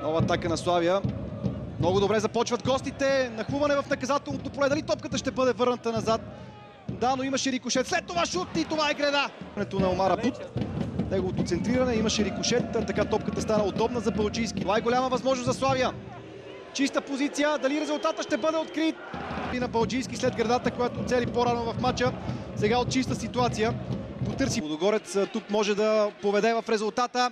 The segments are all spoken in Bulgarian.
Нова атака на Славия. Много добре започват гостите. Нахлуване в наказателното поле. Дали топката ще бъде върната назад? Да, но имаше рикошет. След това шут и това е греда. На Омара Бут. Неговото центриране, имаше рикошет. Така топката стана удобна за Балджийски. Това е голяма възможност за Славия. Чиста позиция. Дали резултата ще бъде открит? И на Балджийски след гредата, която цели по-рано в матча. Сега от чиста ситуация потърси. Лудогорец тук може да поведе в резултата.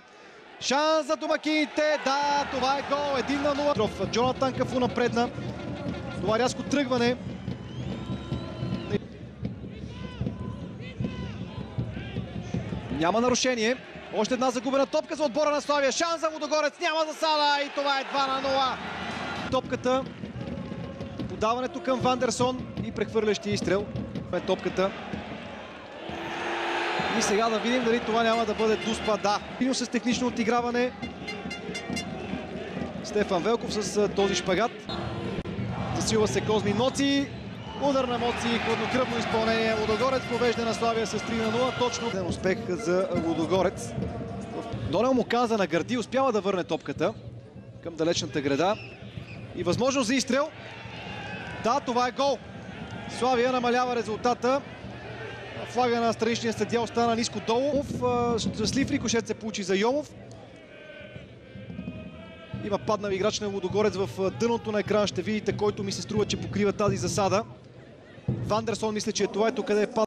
Шанс за домакините. Да, това е гол. 1-0. Джонатан Кафу напредна. Това рязко тръгване. Няма нарушение. Още една загубена топка за отбора на Славия. Шанс за Лудогорец. Няма засада. И това е 2-0. Топката. Подаването към Вандерсон и прехвърлящия изстрел. Това е топката. И сега да видим дали това няма да бъде Дуспа. Да. Пиньо с технично отиграване. Стефан Велков с този шпагат. Засилва се Козми Моци. Удар на Моци. Хладнокръвно изпълнение. Лудогорец повежда на Славия с 3-0. Точно успех за Лудогорец. Донел му каза на гърди. Успява да върне топката към далечната града. И възможност за изстрел. Да, това е гол. Славия намалява резултата. Флага на страничния съдия остана ниско долу. Щастлив рикошет се получи за Йомов. Има паднал играч на Лудогорец в дъното на екрана. Ще видите, който ми се струва, че покрива тази засада. Вандерсон мисля, че е това, ето къде е паднал.